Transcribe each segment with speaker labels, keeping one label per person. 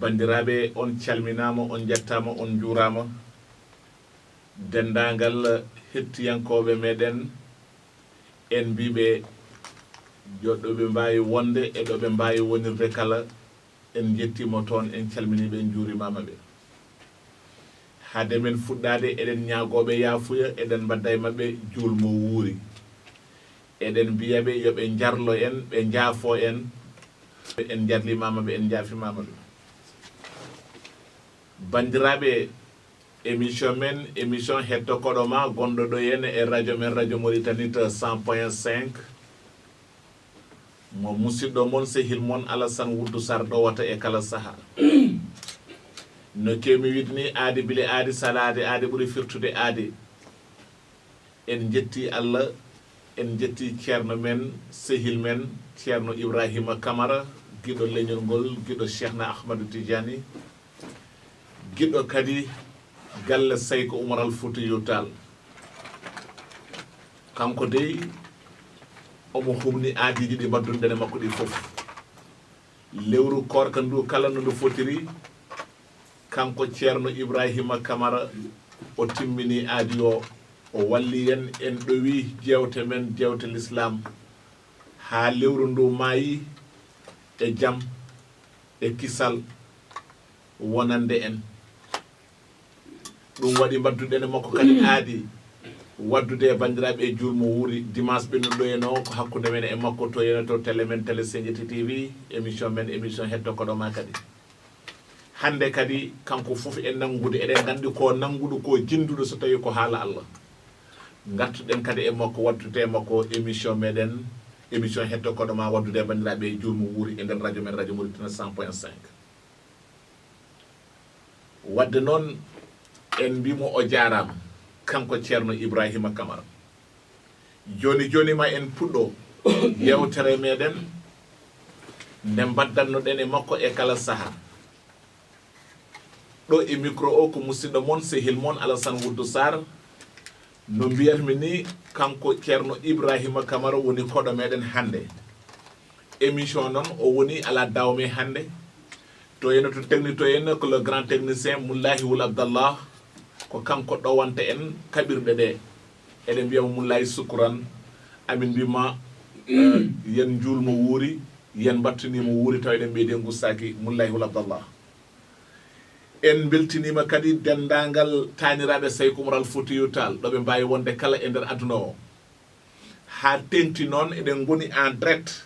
Speaker 1: bandiraɓe on calminama on jettama on juurama dendagal hettiyankoɓe meɗen en mbiɓe joɗɗoɓe mbawi wonde e ɗoɓe mbawi wonirde kala en jettimo toon en calminiɓe en juurimama ɓe hade men fuɗɗade eɗen ñagoɓe yaafuya eɗen mbadda e mabɓe julmo wuuri eɗen mbiyaɓe yoɓe jarlo en ɓe jaafo en en jarlimamaɓe en jaafimamaɓe bandiraɓe émission men émission Hétto Kodoma gonɗo ɗo yen e radio men radio Mauritanie 100.5 mo musidɗo mon sehil mon Alassane Wuddu Sar ɗowata e kala saaha no kemi widni aadi bile aadi salade aadi ɓuuri firtude aadi en jetti Allah en jetti ceerno men sehil men Thierno Ibrahima Camara giɗo leñol ngol giɗo Cheikhna Ahmadou Tidiane giɗo kadi galle Cheikh Oumar Foutiyou Rta kanko dey omo humni aadiji ɗi mbadduɗen e makko ɗi fof lewru korka ndu kala no ndu fotiri kanko Thierno Ibrahima Camara o timmini aadi o walli en ɗowi jewte men jewte l'islam ha lewru ndu maayi e jaam e kisal wonande en ɗum waɗi mbadduɗen e makko kadi aadi waddude e bandiraɓe e julmo wuuri dimanche ɓennuɗo en o ko hakkude men e makko to yena to télé men télé Senjeti TV émission men émission Hétto Kodoma kadi hande kadi kanko foof e nangude eɗen gandi ko nanguɗo ko jinduɗo so tawi ko haala Allah gartuɗen kadi e makko waddude e makko émission meɗen émission Hétto Kodoma waddude e bandiraɓe e julmo wuuri e nder radio men radio Mauritanie 100.5 wadde noon en mbimo o jarama kanko Thierno Ibrahima Camara joni ma en puɗɗo yewtere meɗen nde mbaddannoɗen e makko e kala saaha ɗo e micro o ko musidɗo mon sehil mon Alassane Wuddu Sar no mbiyatmi ni kanko Thierno Ibrahima Camara woni koɗo meɗen hande émission noon o woni ala dawme hande to yeno to technique to yen ko le grand technicien Moulahi Wul Abdallah ko kanko ɗowanta en kaɓirɗe ɗe eɗen mbiyama Moulahi Soukuran amin mbima yen julmo wuuri yen battinimo wuuri taw eɗen mbiyede gustaki Moulahi Wul Abdallah en beltinima kadi dendagal taniraɓe Cheikh Oumar Foutiyou Rta ɗoɓe mbawi wonde kala e nder aduna o ha tengti noon eɗen goni en direct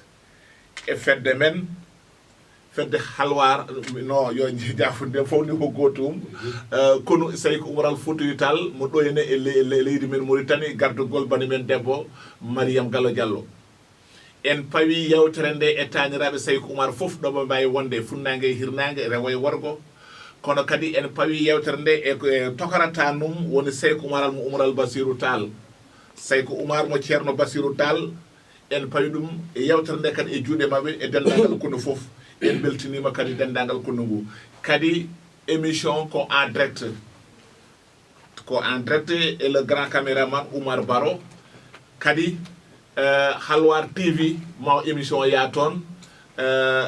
Speaker 1: e fedde men fedde halwar no yo jafunde fof ni ko gotum kono Cheikh Oumar Foutiyou Rta mo ɗo ene e leydi men Mauritanie gardugol bani men debbo Mariam Gallo Diallo en pawi yewtere nde e taniraɓe Cheikh Oumar fof ɗoɓe mbawi wonde funnangue e hirnangue rewo e worgo kono kadi en pawi yewtere nde e tokarata num woni Cheikh Oumar mo Oumar Bassirou Tall Cheikh Oumar mo Thierno Bassirou Tall en pawi ɗum e yewtere nde kadi e juuɗe mabɓe e dendagal kono fof en beltinima kadi dendagal kono ngu kadi émission ko en direct et le grand caméraman Oumar Baro kadi Halwar TV ma émission ya toon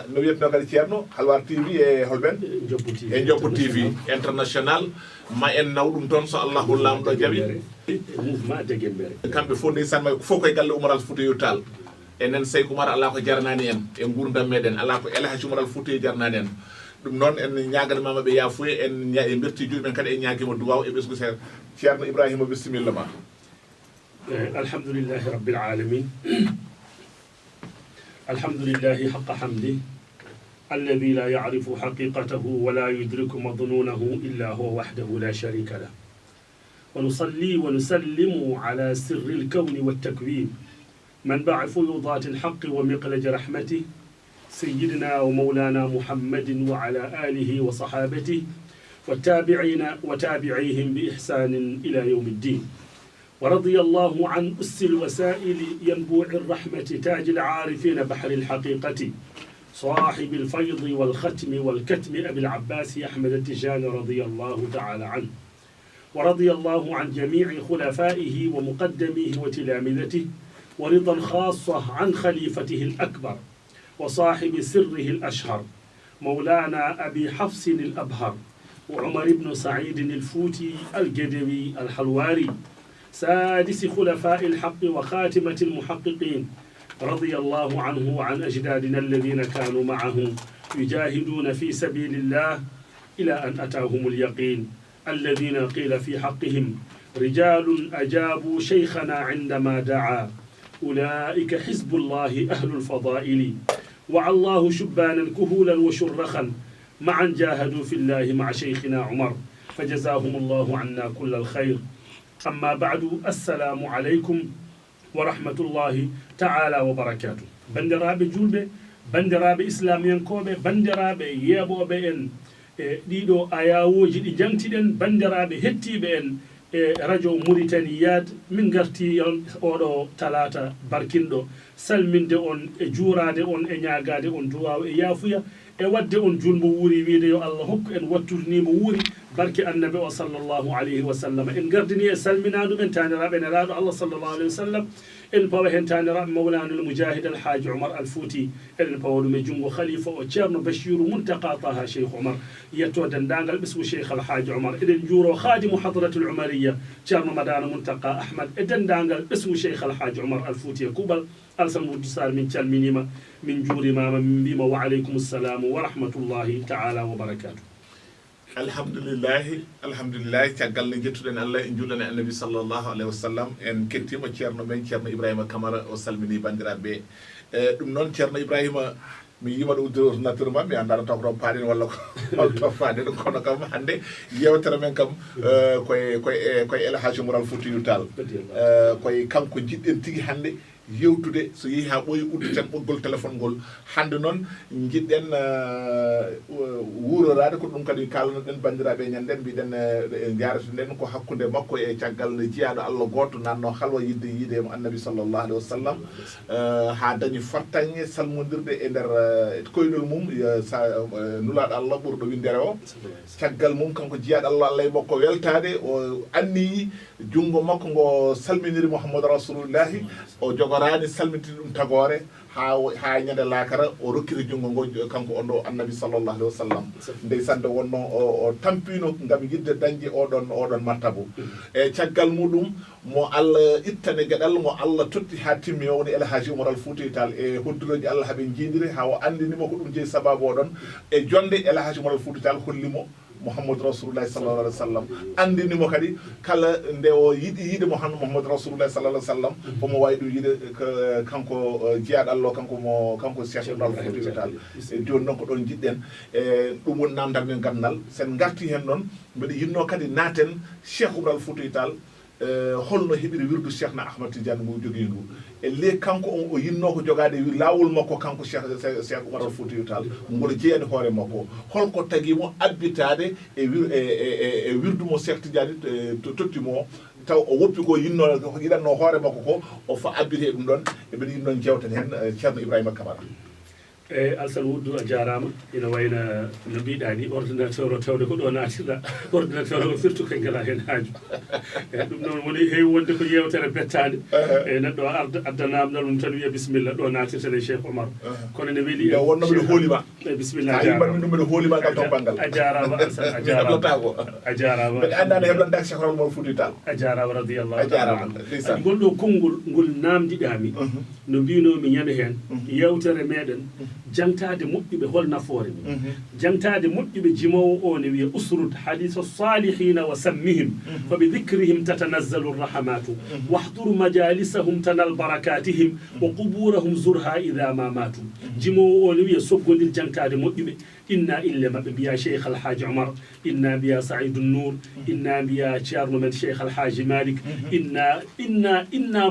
Speaker 1: no wiyetno kadi Thierno Halwar TV e holɓen e Ndjobbo TV international ma en naw ɗum toon so Allahu lamɗo jaaɓi
Speaker 2: mouvement Deguembere
Speaker 1: kamɓe fof ndeysan ma fof koye galle Oumar Foutiyou Rta enen Cheikh Oumar ala ko jarnani en e gurdam meɗen ala ko Alhadj Oumar Foutiyou jarnani en ɗum noon en ñaganmama ɓe yafuye en berti juuɗe men kadi e ñaguima duwaw e ɓesgu seeɗa Thierno Ibrahima bisimilla ma
Speaker 2: alhamdulillahi rabbil alamin alhamdulillahi haqqa hamdi الذي لا يعرف حقيقته ولا يدرك مظنونه إلا هو وحده لا شريك له ونصلي ونسلم على سر الكون والتكوين منبع فيوضات الحق ومقلج رحمته سيدنا ومولانا محمد وعلى آله وصحابته والتابعين وتابعيهم بإحسان إلى يوم الدين ورضي الله عن أس الوسائل ينبوع الرحمة تاج العارفين بحر الحقيقة صاحب الفيض والختم والكتم أبي العباس أحمد التجاني رضي الله تعالى عنه ورضي الله عن جميع خلفائه ومقدميه وتلامذته، ورضا خاصة عن خليفته الأكبر وصاحب سره الأشهر مولانا أبي حفص الأبهر وعمر بن سعيد الفوتي الجدوي الحلواري سادس خلفاء الحق وخاتمة المحققين، رضي الله عنه وعن أجدادنا الذين كانوا معه يجاهدون في سبيل الله إلى أن أتاهم اليقين، الذين قيل في حقهم رجال أجابوا شيخنا عندما دعا، أولئك حزب الله أهل الفضائل، وعى الله شبانا كهولا وشرخا معا جاهدوا في الله مع شيخنا عمر، فجزاهم الله عنا كل الخير. أما بعد، السلام عليكم ورحمة الله تعالى وبركاته. بندرابي جولبي، بندرابي إسلاميان كوبي، بندرابي يابوبي إن ديدو آياوجي دي جانتيدن، بندرابي هتيبي إن radio Mauritaniyaat min garti on oɗo talata barkinɗo salminde on e juurade on e ñagade on duwaw e yaafuya e wadde on julmo wuuri wiide yo Allah hokku en watturinimo wuuri barke annabi o sallllahu alayhi wa sallam. En gardini e salminaɗumen taniraɓe nelaɗo Allah sallllahu alayhi wa sallam, en pawa hen taniraɓe mawlana al mujahid alhaji Oumar al Fouti, eɗen pawa ɗum e jungo khalifa o ceerno Bachiru Muntaka Taha Cheikh Oumar, yetto dendagal ɓesgu Cheikh Alhadj Oumar, eɗen juuro khadimu hadratul umariya ceerno Madana Muntaka Ahmad e dendagal ɓesgu Cheikh Alhadj Oumar al Fouti e kuɓal alsan wuddu sar min calminima min juurimama min mbima wa aleykum ssalamu wa rahmatullahi taala wa barakatuh.
Speaker 1: alhamdulillahi alhamdulillahi caggal ne jettuɗen Allah en juulani annabi sallllahu alayhi wa sallam. En kettima ceerno men Thierno Ibrahima Camara o salmini bandiraɓe. ɗum noon Thierno Ibrahima mi yima ɗo udde ordinateur ma mi annda taw ko paaɗen walla ko faade ɗum, kono kam hannde yewtere men kam koye Alhadj Oumar Foutiyou Tall, koye kanko jiɗɗen tigi hannde yewtude so yeehi ha ɓooyi udditen ɓoggol téléphone ngol. hannde noon jiɗɗen wuurorade ko ɗum kadi kalnoɗen bandiraɓe ñanden mbiɗen jaratuɗen ko hakkude makko e caggal nde jiyaɗo Allah goto nanno halwa yidde yiidemo annabi sallllahu alayhi wa sallam, ha dañi fortagne salmodirde e nder koynol mum nulaɗo Allah ɓurɗo windere o. caggal mum kanko jiyaɗo Allah Allah e makko weltade o anniyi jungo makko ngo salminiri Mouhammadou Rasulullahi, o jogorani salmitide ɗum tagore ha ñande lakara o rokkiri jungo ngo kanko on ɗo annabi sallllahu alayhi wa sallam. ndeysande wonno o tampino gam yidde dañde oɗon martabu. e caggal muɗum mo Allah ittane gueɗal mo Allah totti ha timmi o woni Alhadj Oumar Foutiyou Tall e hodduroji Allah haaɓe jiidiri ha o andinimo ko ɗum jeeyi sababu oɗon e jonde Alhadj Oumar Foutiyou Tall hollimo Mouhammadou Rasulullahi sallallahu alayhi wa sallam, andinimo kadi kala nde o yiɗi yiide Mouhammadou Rasulullahi sallallahu alayhi wa sallam omo wawi ɗum yiide kanko jiyaɗo Allah kanko Cheikh Oumar Foutiyou Tall. e joni noon ko ɗon jiɗɗen e ɗum woni namdal men gandal. sen garti hen noon mbiɗa yinno kadi naaten Cheikh Oumar Foutiyou Tall holno heɓiri wirdu Cheikhna Ahmad Tidiane mo jogui ndu, e le kanko on o yinno ko jogade lawol makko kanko Cheikh Oumar Foutiyou Tall ngol jeeyani hoore makko, holko taguimo abbitade e wirdu mo Cheikh Tidiane tottimo taw o woppi ko yinno ko yiɗanno hoore makko ko o fa abbite ɗum ɗon. e mbiɗa yinno jewten hen Thierno Ibrahima Camara.
Speaker 2: alsan wuddu a jarama, ina wayna no mbiɗa ni ordinateur o tawde ko ɗo natirɗa ordinateur o firtu koye ngala hen haaju. ɗum noon woni heewi wonde ko yewtere bettade e neɗɗo addanama ɗum tan wiya bisimilla ɗo natirten e Cheikh Oumar, kono ne weeli
Speaker 1: wonno mbiɗa hoolima
Speaker 2: bisimilla
Speaker 1: ɗum mbiɗa hoolima gal ton banggal.
Speaker 2: a jarama alsan a jarama a jarama
Speaker 1: mbeɗa andani heblantaki Cheikh Oumar Foutiyou Tall.
Speaker 2: a jarama radiyallahu taala anhu. ngol ɗo konngol ngol namdiɗami no mbinomi ñande hen yewtere meɗen jangtade moƴƴuɓe hol nafoore mum, jangtade moƴƴuɓe jimowo o ne wiya usrud haditha salihina wa sammihim fa bi dhicrihim tatanazzalu rrahmatu wahduru majalisahum tanal barakatihim wa quburahum zurha idha ma matu. jimowo o ne wiya soggodir jangtade moƴƴuɓe, inna ille maɓe mbiya Cheikh Alhadj Oumar, inna mbiya Saïdou Nour, inna mbiya ceerno men Cheikh Alhaji Malik, inna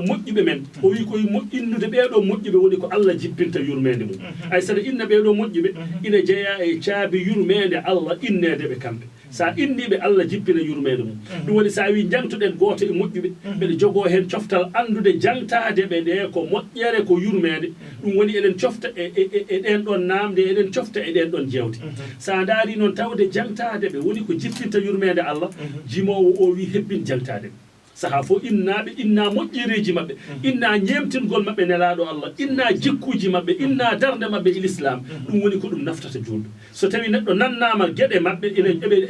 Speaker 2: moƴƴuɓe men. o wi koye innude ɓeɗo moƴƴuɓe woni ko Allah jippinta yurmede mum. ay saɗa inna ɓeɗo moƴƴuɓe ina jeeya e caabi yurmede Allah innede ɓe kamɓe. sa inniɓe Allah jippina yurmede mum ɗum woni sa wi jangtuɗen goto e moƴƴuɓe ɓeɗe jogo hen coftal andude jangtade ɓe ɗe ko moƴƴere ko yurmede ɗum woni eɗen cofta e ɗen ɗon namde eɗen cofta e ɗen ɗon jewte sa daari noon tawde jangtade ɓe woni ko jippinta yurmede Allah jimowo o wi hebbin jangtade ɓe saha fo innaɓe inna moƴƴereji mabɓe inna ñemtingol mabɓe nelaɗo Allah inna jikkuji mabɓe inna darde mabɓe e l'islam ɗum woni ko ɗum naftata julɓe so tawi neɗɗo nannama gueɗe mabɓe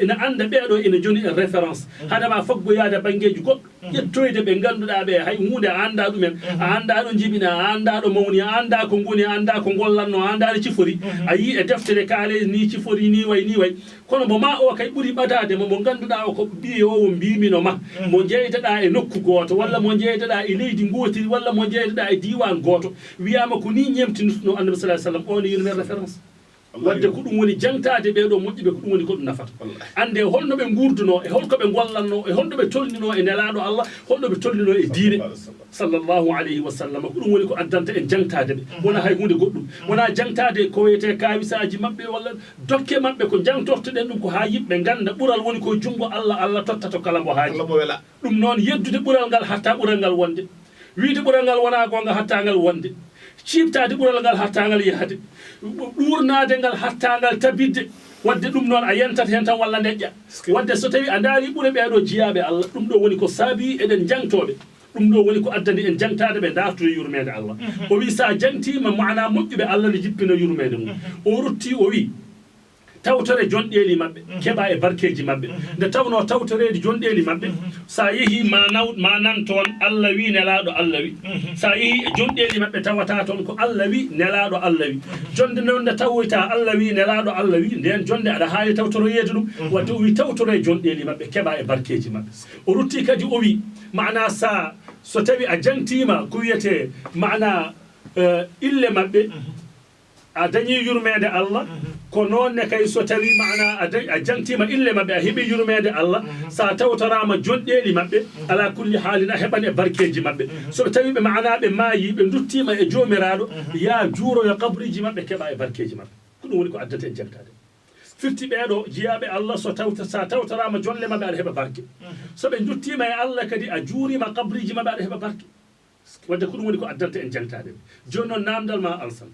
Speaker 2: ene anda ɓeɗo ene joni e référence hadama faggoyade banggueji goɗɗo ƴettoyde ɓe ganduɗa ɓe hay hunde a anda ɗumen a anda ɗo jibina a anda ɗo mawni a anda ko goni a anda ko gollanno a anda ɗo cifori a yi e deftere kaale ni cifori ni way kono mo ma o kay ɓuuri ɓadade mo ganduɗa o ko ɓiyowo mbimino ma mo jeydeɗa e nokku goto walla mo jeydeɗa e leydi gotiri walla mo jeydeɗa e diwan goto wiyama ko ni ñemtinutno annabi sallah sallam on e yurme référence wadde ko ɗum woni jangtade ɓeɗo moƴƴuɓe ko ɗum woni ko ɗum nafata ande holno ɓe gurduno e holko ɓe gollanno e holno ɓe tolnino e nelaɗo Allah holno ɓe tolnino e diine sallllahu alayhi wa sallam ko ɗum woni ko addanta en jangtade ɓe wona hay hunde goɗɗum wona jangtade ko wiyete kawisaji mabɓe walla dokke mabɓe ko jangtortoɗen ɗum ko ha yimɓe ganda ɓuural woni koye junggo Allah tottato kala mbo haaji ɗum noon yeddude ɓuural ngal hatta ɓuural ngal wonde wiide ɓuural ngal wona gonga hatta ngal wonde cibtade ɓuural ngal hatta ngal yahde ɗurnade ngal hatta ngal tabidde wadde ɗum noon a yentat hen tan walla neƴƴa wadde so tawi a daari ɓuure ɓeɗo jiyaɓe Allah ɗum ɗo woni ko saabi eɗen jangtoɓe ɗum ɗo woni ko addani en jangtade ɓe dartude yurmede Allah o wi sa jangtima mana moƴƴuɓe Allah ne jippina yurmede mum o rutti o wi tawtore jonɗeli mabɓe keɓa e barkeji mabɓe nde tawno tawtoreji jonɗeli mabɓe sa yeehi ma nan toon Allah wi nelaɗo Allah wi sa yeehi e jonɗeli mabɓe tawata toon ko Allah wi nelaɗo Allah wi jonde noon nde tawoyta Allah wi nelaɗo Allah wi nden jonde aɗa haali tawtoroyeede ɗum wadde o wi tawtore jonɗeli mabɓe keɓa e barkeji mabɓe o rutti kadi o wi mana so tawi a jangtima ko wiyete mana ille mabɓe a dañi yurmede Allah ko noonne kay so tawi mana a jangtima ille mabɓe a heeɓi yurmede Allah sa tawtorama jonɗeli mabɓe ala kulli haalin a heɓan e barkeji mabɓe so tawi ɓe mana ɓe maayi ɓe duttima e jomiraɗo ya juuroyo kabriji mabɓe keɓa e barkeji mabɓe ko ɗum woni ko addata en jangtade firti ɓeɗo jiyaɓe Allah sa tawtorama jolle mabɓe aɗa heeɓa barke so ɓe duttima e Allah kadi a juurima kabriji mabɓe aɗa heeɓa barke wadde ko ɗum woni ko addanta en jangtade joni noon namdal ma alsan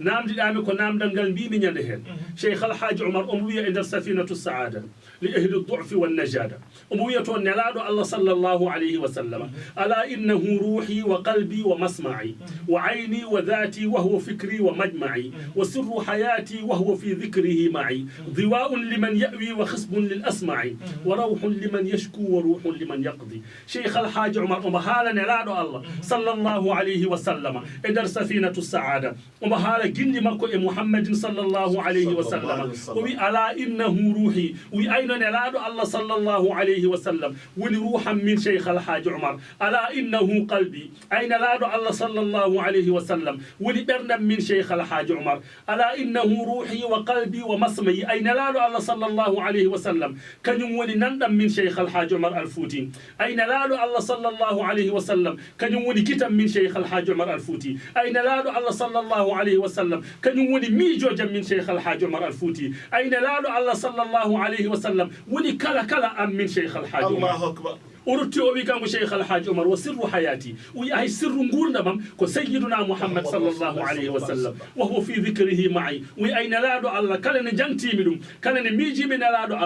Speaker 2: namdiɗami ko namdal ngal mbimi ñande hen Cheikh Alhadj Oumar omo wiya e nder safinatu saada li ahli du'fi wan najada omo wiya toon nelaɗo Allah sallllahu alayhi wa sallam ala innahu ruhi wa qalbi wa masma'i wa ayni wa dhati wa huwa fikri wa majma'i wa sirru hayati wa huwa fi dhikrihi ma'i dhiwa'un liman ya'wi wa khisbun lil asma'i wa rawhun liman yashku wa ruhun liman yaqdi Cheikh Alhadj Oumar omo haala nelaɗo Allah sallallahu alayhi wa sallam e nder safinatu saada omo haala gilli makko e muhammadin sallallahu alayhi wa sallam o wi ala innahu ruhi wi ayno nelaɗo Allah sallallahu alayhi wa sallam woni ruhan min Cheikh Alhadj Oumar ala innahu qalbi ay nelaɗo Allah sallallahu alayhi wa sallam woni ɓerdam min Cheikh Alhadj Oumar ala innahu ruhi wa qalbi wa masmayi ay nelaɗo Allah sallallahu alayhi wa sallam kañum woni nanɗam min Cheikh Alhadj Oumar Al-Fouti ay nelaɗo Allah sallallahu alayhi wa sallam kañum woni gitam min Cheikh Alhadj Oumar Al-Fouti ay nelaɗo Allah sallallahu alayhi wa sallam kañum woni miijojam min Cheikh Alhadj Oumar Al-Fouti ay nelaɗo Allah sallallahu alayhi wa sallam woni kala am min Cheikh Alhadj Oumar Allahu akbar o rutti o wi kanko Cheikh Alhadj Oumar wa sirru hayati o wi hay sirru gurdamam ko sayyiduna Muhammad sallallahu alayhi wa sallam wa huwa fi dhikrihi ma'i wi ay nelaɗo Allah kala ne jangtimi ɗum kala ne miijimi nelaɗo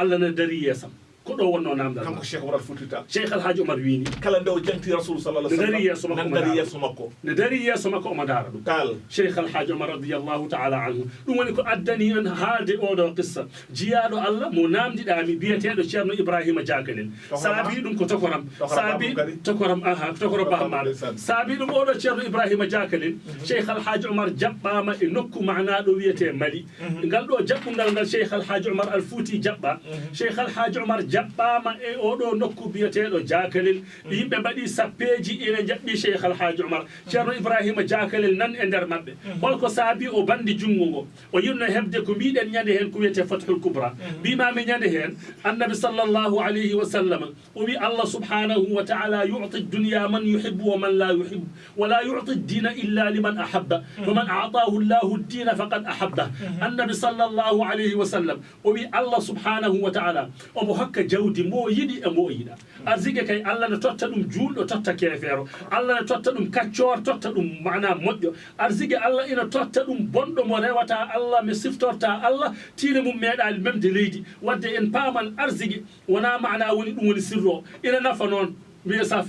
Speaker 2: Allah ne dari yesam ko ɗo wonno namdal kanko Cheikh Oumar Foutiyou Cheikh Alhadj Oumar wini kala nde o janti rasul sallallahu alayhi wa sallam ne dari yesso makko omo daara ɗum kal Cheikh Alhadj Oumar radiyallahu ta'ala anhu ɗum woni ko addani en haalde oɗo qissa jiyaɗo Allah mo namdiɗami biyeteɗo Thierno Ibrahima Diakalel saabi ɗum ko tokoram saabi tokoram tokoro bahmaɗo saabi ɗum oɗo Thierno Ibrahima Diakalel Cheikh Alhadj Oumar jaɓɓama e nokku manaɗo wiyete Mali ngal ɗo jaɓɓungal ngal Cheikh Alhadj Oumar Al-Fouti jaɓɓa Cheikh Alhadj Oumar jaɓɓama e oɗo nokku biyeteɗo Diakalel yimɓe mbaɗi sappeji ina jaɓɓi Cheikh Alhadj Oumar Thierno Ibrahima Diakalel nan e nder mabɓe holko saabi o bandi jungo ngo o yirno hebde ko mbiɗen ñande hen ko wiyete Fathul Kubra mbimami ñande hen annabi sallllahu alayhi wa sallam o wi Allah subhanahu wa taala yu'ti dunya man yuhibbu wa man la yuhibbu wa la yu'ti dina illa liman ahabba wa man a'tahu llahu dina faqad ahabba annabi sallllahu alayhi wa sallam o wi Allah subhanahu wa taala omo hokka jawdi mo yiɗi e mo yiɗa arsike kay Allah ne totta ɗum julɗo totta kefeero Allah ne totta ɗum kaccor totta ɗum mana moƴƴo arsike Allah ina totta ɗum bonɗo mo rewata Allah mi siftorta Allah tiine mum meeɗali memde leydi wadde en paaman arsike wona mana woni ɗum woni sirro ina nafa noon mais ça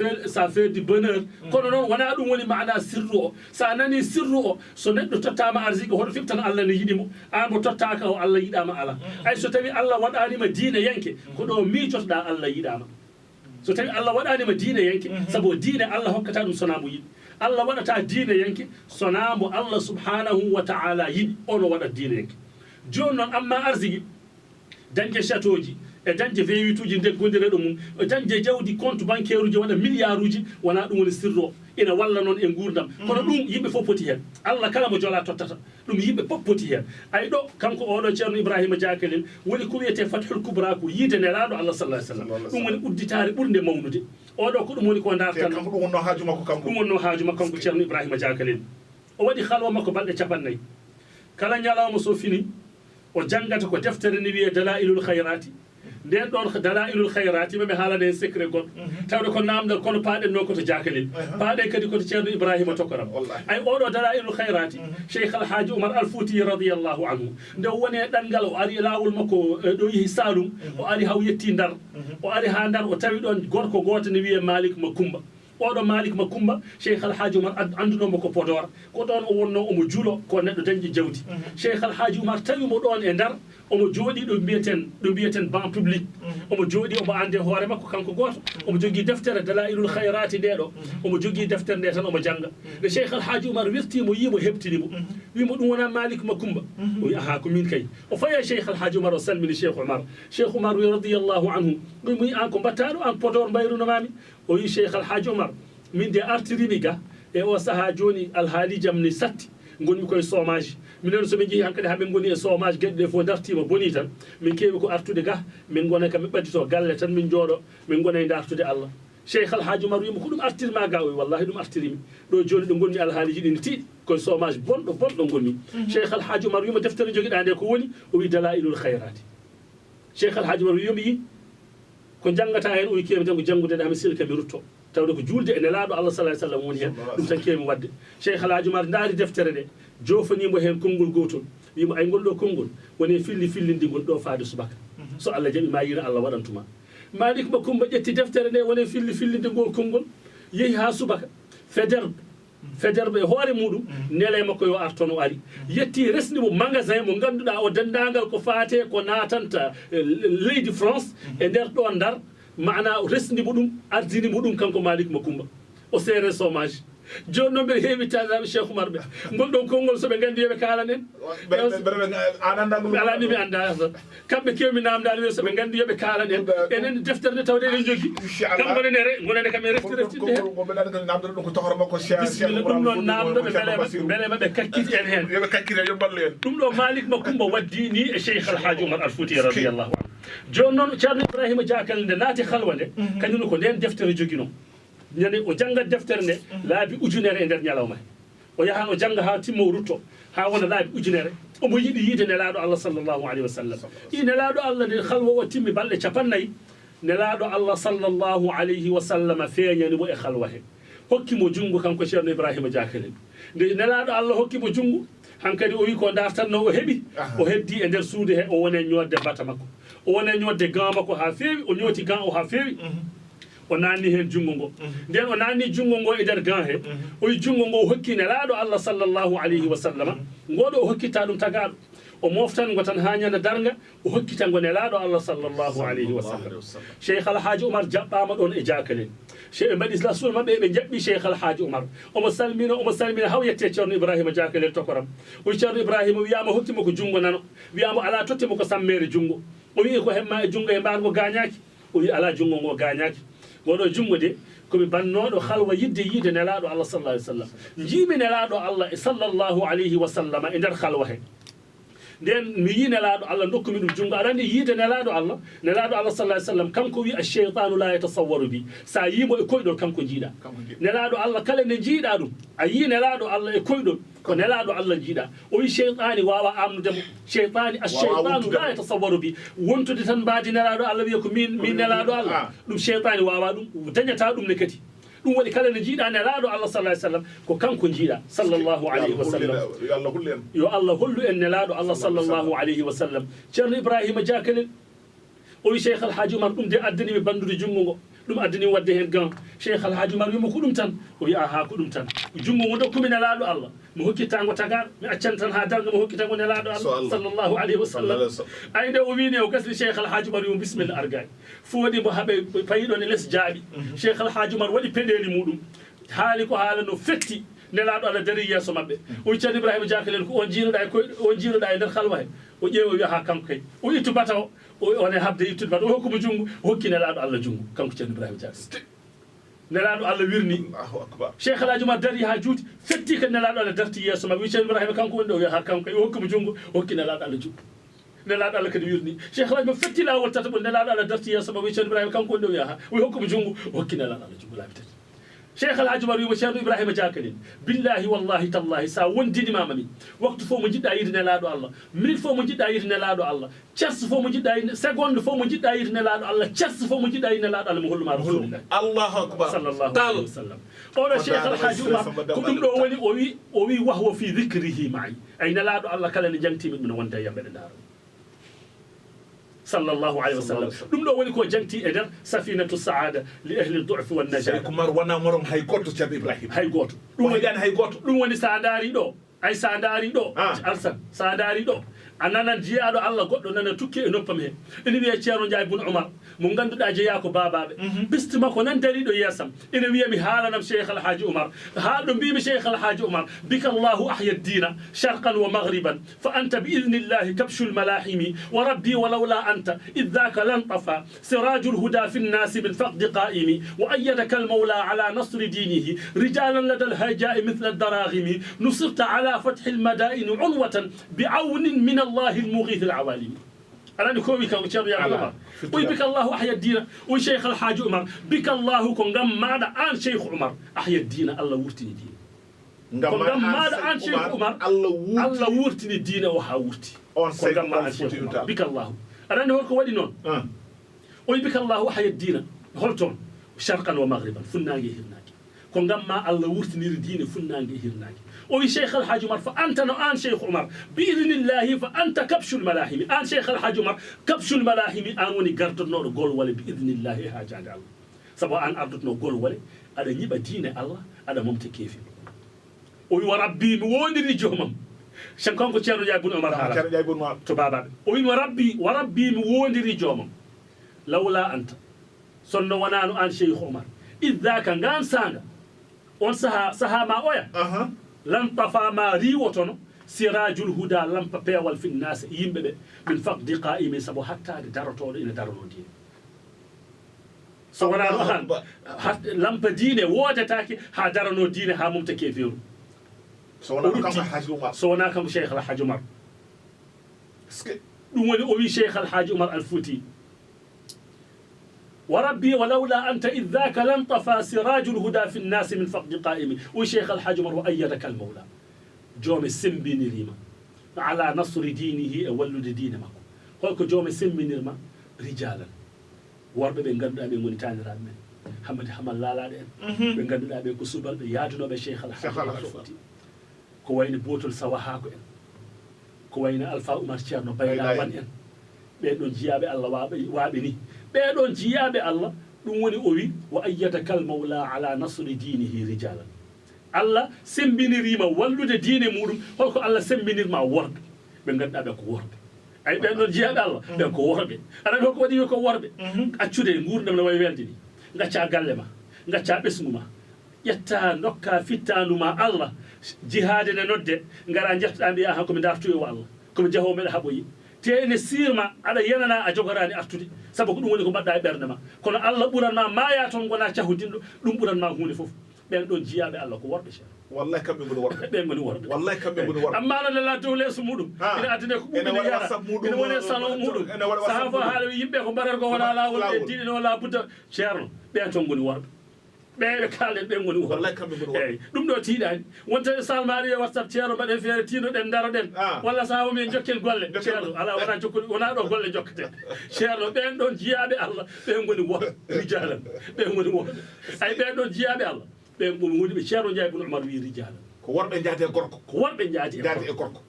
Speaker 2: fait du bonheur kono noon wona ɗum woni mana sirru o sa nani sirru o so neɗɗo tottama arsike hoto fiftan Allah ne yiɗimo an mo tottaka o Allah yiɗama ala ay so tawi Allah waɗanima diine yanke ko ɗo miijotoɗa Allah yiɗama so tawi Allah waɗanima diine yanke saabu diine Allah hokkata ɗum sona mo yiɗi Allah waɗata diine yanke sona mo Allah subhanahu wa taala yiɗi ono waɗa diine yanke joni noon amma arsike dañde château ji e dañde V8 uji nde gondireɗo mum e dañde jawdi compte bancaire uji waɗa milliard uji wona ɗum woni sirro ina walla noon e gurdam kono ɗum yimɓe fof poti hen Allah kala mo jola tottata ɗum yimɓe fof poti hen ay ɗo kanko oɗo Thierno Ibrahima Diakalel woni ko wiyete Fathul Kubra ko yiide nelaɗo Allah sallallahu alaihi wasallam ɗum woni udditare ɓurde mawnude oɗo ko ɗum woni ko dartan
Speaker 1: ɗum wonno haaju makko kanko
Speaker 2: ɗum wonno haaju makko kanko Thierno Ibrahima Diakalel o waɗi halwa makko balɗe 40 kala ñalawma so fini o jangata ko deftere ne wiye Dalailul Khayrati nden ɗon Dalailul Khayrati mami haalana hen secret goɗɗo tawde ko namdal kono paaɗen noon koto Diakalel paaɗen kadi koto Thierno Ibrahima tokoram ay oɗo Dalailul Khayrati Cheikh Alhadj Oumar Foutiyou radiyallahu anhu nde woni e ɗanngal o ari lawol makko ɗo yeehi Saloum o ari haw yetti Ndar o ari ha Ndar o tawi ɗon gorko goto ne wiye Malik Makumba oɗo Malik Makumba Cheikh Alhadj Oumar andunomo ko Podor ko ɗon o wonno omo juulo ko neɗɗo dañƴi jawdi Cheikh Alhadj Oumar tawimo ɗon e Ndar omo jooɗi ɗo mbiyeten ban public omo jooɗi omo ande hoore makko kanko goto omo jogui deftere Dalailul Khayrati nde ɗo omo jogui deftere nde tan omo jangga nde Cheikh Alhadj Oumar wirtimo yimo heɓtinimo wimo ɗum wona Malik Makumba o wi aha ko min kay o faye Cheikh Alhadj Oumar o salmini Cheikh Oumar Cheikh Oumar wi radiyallahu anhu ɗum wi an ko mbattaɗo an Podor mbayrunomami o wi Cheikh Alhadj Oumar min de artirimi ga e o saaha joni alhaalijam ni satti gonmi koye chômage minen somin jeehi hankkadi hamin goni e chômage gueɗe ɗe fof dartima boni tan min keewi ko artude ga min gona kam mi ɓaddito galle tan min jooɗo min gona e dartude Allah Cheikh Alhadj Oumar wima ko ɗum artirma ga o wi wallahi ɗum artirimi ɗo joni ɗo gonmi alhaaliji ɗi ne tiiɗi koye chômage bonɗo gonmi Cheikh Alhadj Oumar wima deftere joguiɗa nde ko woni o wi Dalailul Khayrati Cheikh Alhadj Oumar wi yomi yi ko jangata hen o wi kemi tan ko janggude ɗa mi silka mi rutto tawde ko julde e nelaɗo Allah sallallahu alaihi wasallam woni hen ɗum tan kemi wadde Cheikh Alhadj Oumar daari deftere nde jofanimo hen konngol gotol wimo ay ngol ɗo konngol woni fillindigol ɗo faade subaka so Allah jaɓi ma yina Allah waɗantuma Malik Makumba ƴetti deftere nde woni fillindigol konngol yeehi ha subaka federɓe e hoore muɗum nele makko yo artono ari yetti resnimo magasin mo ganduɗa o dendagal ko faate ko natanta leydi France e nder ɗo Ndar mana resnimo ɗum ardinimo ɗum kanko Malik Makumba o seere chômage joni noon mbeɗa heewi tanaɓe Cheikh Oumar ɓe ngol ɗon konngol soɓe gandi yoɓe kalan en alani mi anda kamɓe kewmi namdani wi soɓe gandi yoɓe kalan en enen deftere nde tawde eɗen jogui kam gonene kam e reftide hen bisimilla ɗum noon namdoɓe beelema ɓe kakkiti en hen ɗum ɗo Malik Makumba waddi ni e Cheikh Alhadj Oumar Foutiyou radiyallahu anhu joni noon Thierno Ibrahima Diakalel nde naati halwa nde kañumne ko nden deftere joguino ñande o janggat deftere nde laabi ujunere e nder ñalawma o yahan o janga ha timmo rutto ha wona laabi ujunere omo yiɗi yiide nelaɗo Allah sallllahu alayhi wa sallam i nelaɗo Allah nde halwa o timmi balɗe 40 nelaɗo Allah sallllahu alayhi wa sallam feeñanimo e halwa he hokkimo jungo kanko Thierno Ibrahima Diakalel nde nelaɗo Allah hokkimo jungo hankkadi o wi ko dartanno o heeɓi o heddi e nder suude he o wone ñodde bata makko o wone ñodde gant makko ha feewi o ñooti gant o ha feewi o nanni hen jungo ngo nden o nanni jungo ngo e nder gant he o wi jungo ngo hokki nelaɗo Allah sallllahu alayhi wa sallam ngoɗo o hokkita ɗum tagaɗo o moftango tan ha ñande darga o hokkitango nelaɗo Allah sallllahu alayhi wa sallam Cheikh Alhadj Oumar jaɓɓama ɗon e Diakalel ɓe mbaɗi rasul mabɓe ɓe jaɓɓi Cheikh Alhadj Oumar omo salmina haw yette Thierno Ibrahima Diakalel tokoram o Thierno Ibrahima wiyama hokkimo ko jungo nano wiyama ala tottimo ko sammere jungo o wi ko hemma e jungo e mbargo gañaki o wi ala jungo ngo gañaki goɗo jungo de komi bannoɗo halwa yidde nelaɗo Allah sallallahu alaihi wasallam jimi nelaɗo Allah sallallahu alaihi wasallam e nder halwa he nden mi yi nelaɗo Allah dokkumi ɗum jungo aɗa andi yiide nelaɗo Allah sallallahu alaihi wasallam kanko wi ash-shaytanu la yatasawwaru bi sa yimo e koyɗol kanko jiiɗa nelaɗo Allah kala nde jiiɗa ɗum a yi nelaɗo Allah e koyɗol ko nelaɗo Allah jiiɗa o wi shaytani wawa amnudemo shaytani ash-shaytanu la yatasawwaru bi wontude tan mbaadi nelaɗo Allah wiya ko min nelaɗo Allah ɗum shaytani wawa ɗum dañata ɗum ne kadi ɗum waɗi kala nde jiiɗa nelaɗo Allah sallallahu alaihi wasallam ko kanko jiiɗa sallallahu alaihi wasallam yo Allah hollu en nelaɗo Allah sallallahu alaihi wasallam Thierno Ibrahima Diakalel o wi Cheikh Alhadj Oumar ɗum de addani mi bandude jungo ngo ɗum addani wadde hen gan Cheikh Alhadj Oumar wimo ko ɗum tan o wi aha ko ɗum tan jungo ngo dokkumi nelaɗo Allah mi hokkitango tagaɗo mi accan tan ha darga mi hokkitango nelaɗo Allah sallallahu alaihi wasallam ay nde o wini o gasni Cheikh Alhadj Oumar wimo bisimilla argani foodi mo haaɓe payiɗon e less jaaɓi Cheikh Alhadj Oumar waɗi peɗeli muɗum haali ko haala no fetti nelaɗo Allah dari yesso mabɓe o Thierno Ibrahima Diakalel ko on jiinoɗa e nder halwa he o ƴeewi wiya ha kanko kay o ittu bata o one habde ittude bata o hokkuma jungo o hokki nelaɗo Allah jungo kanko Thierno Ibrahima Diakalel nelaɗo Allah wirni Cheikh Alhadj Oumar dari ha juuti fetti kadi nelaɗo Allah darti yesso mabɓe wi Thierno Ibrahima kanko woni ɗo wiya ha kanko kay o hokkuma jungo o hokki nelaɗo Allah jungo nelaɗo Allah kadi wirni Cheikh Alhadj mo fetti lawol tata ɓo nelaɗo Allah darti yesso mabɓe wi Thierno Ibrahima kanko woni ɗo wiya ha o hokkuma jungo o hokki nelaɗo Allah jungo laabi tati Cheikh Alhadj Oumar wimo Thierno Ibrahima Diakalel billahi wallahi tallahi sa wondinimama min waktu fo mo jiɗɗa yide nelaɗo Allah minute fo mo jiɗɗa yide nelaɗo Allah cerce fo mo jiɗɗa yide seconde fo mo jiɗɗa yide nelaɗo Allah cerce fo mo jiɗɗa yide nelaɗo Allah mo holluma rasulullah Allahu akbar sallallahu alaihi wasallam oɗo Cheikh Alhadj Oumar ko ɗum ɗo woni o wi wahwa fi dhikrihi ma'i ay nelaɗo Allah kala ne jangtimi ɗum ne wonda e yamɓe ɗe daaro sallallahu alaihi wasallam ɗum ɗo woni ko janti e nder safinatu saada li ahli du'f wan najah
Speaker 1: Cheikh Oumar wona morom hay goto Thierno Ibrahima
Speaker 2: hay goto
Speaker 1: ɗum woni hay goto
Speaker 2: ɗum woni sa daari ɗo ay sa daari ɗo alsan sa daari ɗo a nanan jeyaɗo Allah goɗɗo nana tukki e noppam he ene wiya Thierno Ndiaye bun Oumar mo ganduɗa jeeya ko babaɓe bisti makko nan dari ɗo yeesam ene wiya mi haalanam Cheikh Alhadj Oumar ha ɗo mbimi Cheikh Alhadj Oumar bika Allahu ahya ad-dina sharqan wa maghriban fa anta bi idnillahi kabshu al-malahimi wa rabbi walawla anta idh dhaka lan tafa siraju al-huda fi an-nas min faqd qa'imi wa ayyadaka al-mawla ala nasr dinihi rijalan lada al-haja'i mithla ad-daraghimi nusirta ala fath al-madain unwatan bi'awnin min الله المغيث العوالم أنا نكوي كم شر يا عمر ويبك الله أحيا الدين وشيخ الحاج عمر بك الله كونغام ماذا عن شيخ عمر أحيا الدين الله ورتني دين كونغام ماذا عن شيخ عمر الله ورتني دين وحاورتي كونغام ماذا عن شيخ عمر بك الله أنا نقول ودي نون ويبك الله أحيا الدين هلتون شرقا ومغربا فناجي هرناجي كونغام ما الله ورتني دين فناجي هرناجي وي شيخ الحاج عمر فأنت الآن شيخ عمر بإذن الله فأنت كبش الملاحم الآن شيخ الحاج عمر كبش الملاحم الآن وني قرط نور قول ولا بإذن الله حاجة الله سواء أن أردت نور قول ولا هذا يبقى دين الله هذا ممتكيف وي وربي موني رجومم شنكون كتير جاي بن عمر هذا
Speaker 1: جاي بن عمر
Speaker 2: تبابا وي وربي موني رجومم لولا أنت صنع ونانو أن شيخ عمر إذا كان غان سانغ on saha ma oya lan tafa ma riwotono sirajul huda lampa peewal fi nas yimɓe ɓe min faqdi qa'imi sabo hattade darotoɗo ina darono diine so wona ɗo han lampa diine wodetake ha darano diine ha mumtake feeru so wona kam Cheikh Alhadj Oumar ɗum woni o wi Cheikh Alhadj Oumar al Fouti وربي ولولا أنت إذ ذاك لانطفى سراج الهدى في الناس من فقد قائم وشيخ الحاج عمر وأيدك المولى جوم السمبين ريما على نصر دينه ولد دين مكو هلك جوم السمبين ريما رجالا ورب بنغند أبي منتان رامن حمد حمل لا لا دين بنغند أبي كسبل يادنا بشيخ الحاج عمر كوين بوتل سواهاكو كوين ألفا عمر تيرنو بيلا وان إن بيدون جيابي الله وابني ɓeɗon jiyaɓe Allah ɗum woni o wi wa ayyadaka al mawla ala nasri dinihi rijalan Allah sembinirima wallude diine muɗum holko Allah sembinirma worɓe ɓe ganduɗa ɓe ko worɓe ay ɓeɗon jiyaɓe Allah ɓe ko worɓe aɗa holko waɗi ko worɓe accude gurdam no way welde ni gacca galle ma gacca ɓesgu ma ƴetta dokka fittanuma Allah jihade ne nodde gara jettoɗa mbiya han komi dartoyo Allah komi jahowo meɗa haɓoyi tene sirma ada yanana a jogorani artude sabu ko dum woni ko badda e bernde ma kono Allah buranma maya ton gona cahudinɗo dum buranma hunde fof ben don jiyabe Allah ko worbe cheikh
Speaker 1: wallahi kambe ngoni worbe
Speaker 2: be ngoni worbe
Speaker 1: wallahi kambe ngoni worbe
Speaker 2: amma la la dole su mudum ina adine ko ina yara ina woni salon mudum sahaba haala yimbe ko barar ko wala la wala dine wala budda cheikh be ton ngoni worbe be kalden be ngoni worbe
Speaker 1: wallahi kambe ngoni worbe
Speaker 2: dum do tiidani wonta salmari e whatsapp cheikh baden fere tiino den daro den wala sahaba men jokkel golle cheikh ala wana jokkol wana do golle jokkete cheikh ben don jiyabe Allah be ngoni worbe rijalan be ngoni worbe ay be don jiyabe Allah be woni be Thierno Ndiaye ibn Oumar wi rijala
Speaker 1: ko worbe jaati e gorko
Speaker 2: ko worbe jaati
Speaker 1: e gorko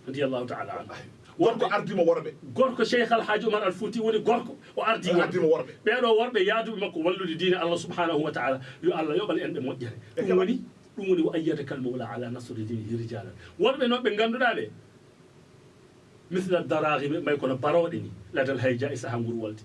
Speaker 2: radiyallahu ta'ala anhu
Speaker 1: worko ardimo worbe
Speaker 2: gorko Cheikh Alhadj Oumar Foutiyou woni gorko o ardimo worbe be do worbe yaadu makko wallude diine Allah subhanahu wa ta'ala yo Allah yobal en be mojjere dum woni wa ayyata kal mawla ala nasri dinihi rijala worbe no be ganduda be misla daraghi may kono barode ni ladal hayja isa hanguru walti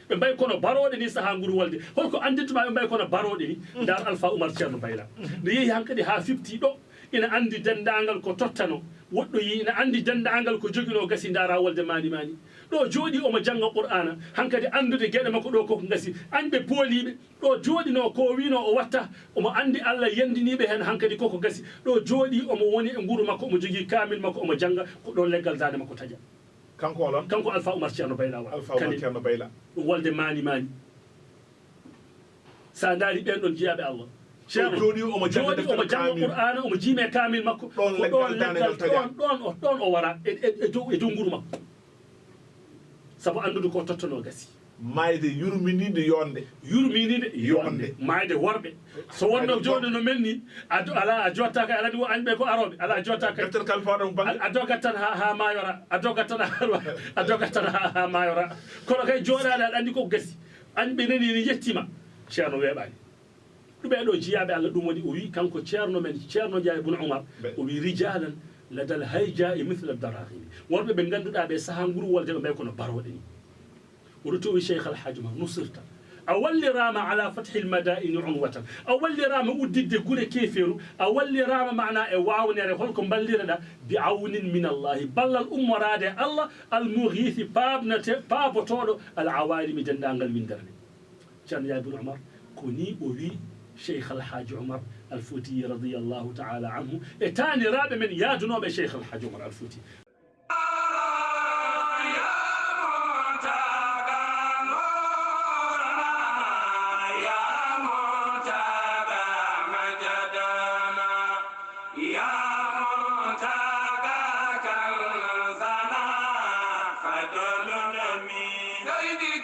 Speaker 2: be bay kono barode ni saha nguru walde holko andituma be bay kono barode ni dar alpha Oumar Thierno bayla ne yehi hankadi ha 50 do ina andi dendangal ko tottano woddo yi ina andi dendangal ko jogino gasi dara walde mani do jodi o mo janga qur'ana hankadi andude gede makko do ko gasi anbe polibe do jodi no ko wino o watta o mo andi Allah yandinibe hen hankadi koko gasi do jodi o mo woni e nguru makko mo jogi kamil makko o mo janga ko do leggal zade makko taja
Speaker 1: kanko olon
Speaker 2: kanko alpha Oumar Thierno bayla wa
Speaker 1: alpha Oumar Thierno bayla
Speaker 2: walde mani sa dari ben don jiyabe Allah
Speaker 1: jodi o mo janga
Speaker 2: qur'ana o mo jime kamil makko
Speaker 1: don leggal dangal taja
Speaker 2: don o wara e jonguru makko sabu andude ko tottono gasi
Speaker 1: mayde yurminide yonde
Speaker 2: mayde worbe so wonno joni no melni ala a jotta ka ala ni anbe ko arobe ala jotta ka
Speaker 1: defter kal fawdam bangi
Speaker 2: adoga tan ha mayora adoga tan ha mayora kono kay jodade andi ko gasi anbe nani ni yettima Thierno webani dum be do jiyabe Allah dum woni o wi kanko Thierno men Thierno Ndiaye ibn Oumar o wi rijalan ladal hayja mithla darahim worbe be ganduda be saha nguru wolde be kono barode ni ورتوي شيخ الحاج نصرت أول رام على فتح المدائن عنوة أول رام ودد كل كيفيرو أول رام معنا واو نرهلكم بلرنا بعون من الله بل الأمراء الله المغيث باب طول العوالم جندانغل من درني كان يا ابن عمر كوني أوي شيخ الحاج عمر الفوتي رضي الله تعالى عنه اتاني راب من يا جنوب شيخ الحاج عمر الفوتي
Speaker 3: Lady